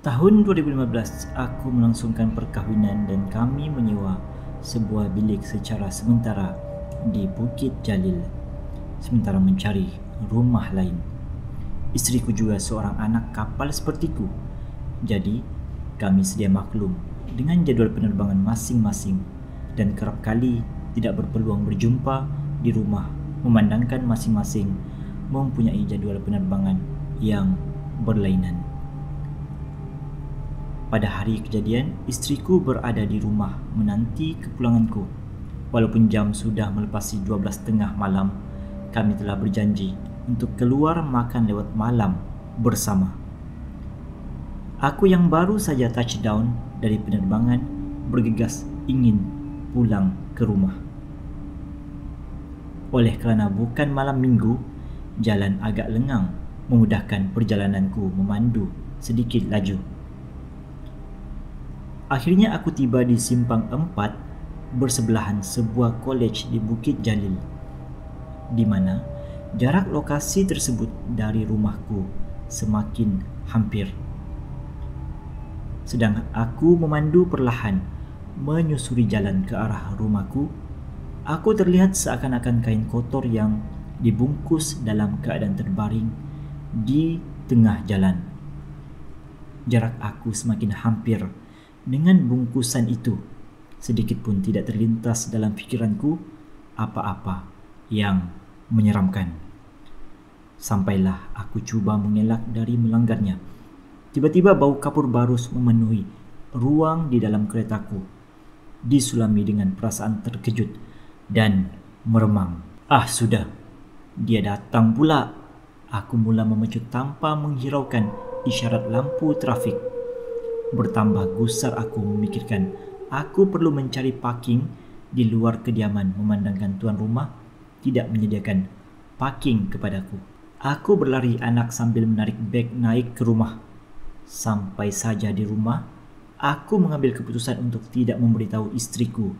Tahun 2015, aku melangsungkan perkahwinan dan kami menyewa sebuah bilik secara sementara di Bukit Jalil sementara mencari rumah lain. Isteriku juga seorang anak kapal sepertiku. Jadi, kami sedia maklum dengan jadual penerbangan masing-masing dan kerap kali tidak berpeluang berjumpa di rumah memandangkan masing-masing mempunyai jadual penerbangan yang berlainan. Pada hari kejadian, isteriku berada di rumah menanti kepulanganku. Walaupun jam sudah melepasi 12.30 malam, kami telah berjanji untuk keluar makan lewat malam bersama. Aku yang baru saja touchdown dari penerbangan bergegas ingin pulang ke rumah. Oleh kerana bukan malam minggu, jalan agak lengang memudahkan perjalananku memandu sedikit laju. Akhirnya aku tiba di Simpang 4 bersebelahan sebuah kolej di Bukit Jalil, di mana jarak lokasi tersebut dari rumahku semakin hampir. Sedang aku memandu perlahan menyusuri jalan ke arah rumahku, aku terlihat seakan-akan kain kotor yang dibungkus dalam keadaan terbaring di tengah jalan. Jarak aku semakin hampir dengan bungkusan itu. Sedikit pun tidak terlintas dalam fikiranku apa-apa yang menyeramkan. Sampailah aku cuba mengelak dari melanggarnya. Tiba-tiba bau kapur barus memenuhi ruang di dalam keretaku, disulami dengan perasaan terkejut dan meremang. Ah, sudah, dia datang pula. Aku mula memecut tanpa menghiraukan isyarat lampu trafik. Bertambah gusar aku memikirkan aku perlu mencari parking di luar kediaman memandangkan tuan rumah tidak menyediakan parking kepadaku. Aku berlari anak sambil menarik beg naik ke rumah. Sampai saja di rumah, aku mengambil keputusan untuk tidak memberitahu isteriku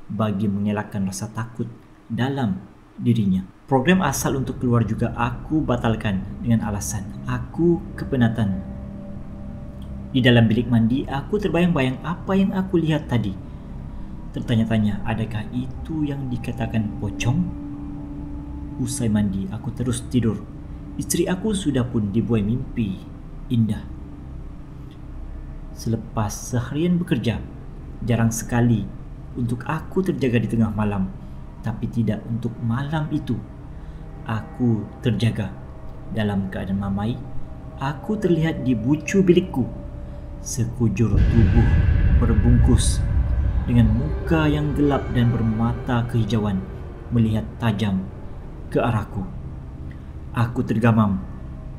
bagi mengelakkan rasa takut dalam dirinya. Program asal untuk keluar juga aku batalkan dengan alasan aku kepenatan. Di dalam bilik mandi, aku terbayang-bayang apa yang aku lihat tadi. Tertanya-tanya, adakah itu yang dikatakan pocong? Usai mandi, aku terus tidur. Isteri aku sudah pun dibuai mimpi indah. Selepas seharian bekerja, jarang sekali untuk aku terjaga di tengah malam. Tapi tidak untuk malam itu. Aku terjaga. Dalam keadaan mamai, aku terlihat di bucu bilikku. Sekujur tubuh berbungkus dengan muka yang gelap dan bermata kehijauan melihat tajam ke arahku. Aku tergamam.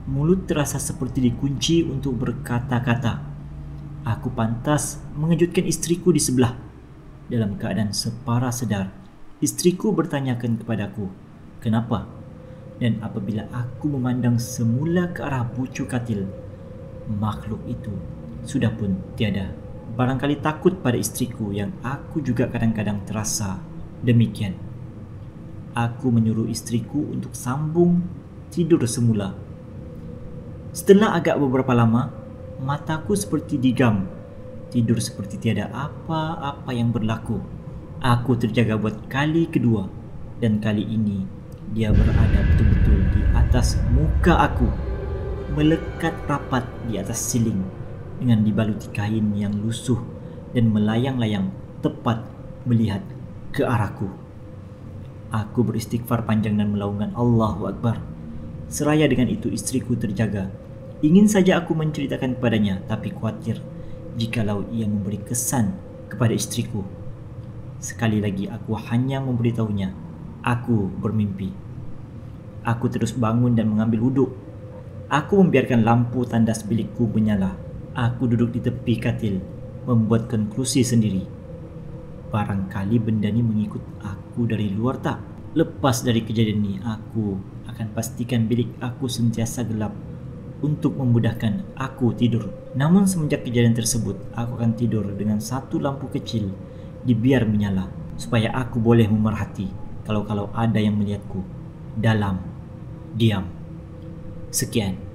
Mulut terasa seperti dikunci untuk berkata-kata. Aku pantas mengejutkan isteriku di sebelah. Dalam keadaan separa sedar, isteriku bertanyakan kepadaku, kenapa? Dan apabila aku memandang semula ke arah bucu katil, makhluk itu sudah pun tiada. Barangkali takut pada isteriku yang aku juga kadang-kadang terasa demikian. Aku menyuruh isteriku untuk sambung tidur semula. Setelah agak beberapa lama, mataku seperti digam. Tidur seperti tiada apa-apa yang berlaku. Aku terjaga buat kali kedua, dan kali ini dia berada betul-betul di atas muka aku, melekat rapat di atas siling dengan dibaluti kain yang lusuh dan melayang-layang tepat melihat ke arahku. Aku beristighfar panjang dan melaungkan Allahu Akbar. Seraya dengan itu isteriku terjaga. Ingin saja aku menceritakan kepadanya, tapi khawatir jikalau ia memberi kesan kepada isteriku. Sekali lagi aku hanya memberitahunya, aku bermimpi. Aku terus bangun dan mengambil wuduk. Aku membiarkan lampu tandas bilikku menyala. Aku duduk di tepi katil, membuat konklusi sendiri. Barangkali benda ni mengikut aku dari luar tak? Lepas dari kejadian ini, aku akan pastikan bilik aku sentiasa gelap untuk memudahkan aku tidur. Namun semenjak kejadian tersebut, aku akan tidur dengan satu lampu kecil dibiar menyala, supaya aku boleh memerhati kalau ada yang melihatku dalam diam. Sekian.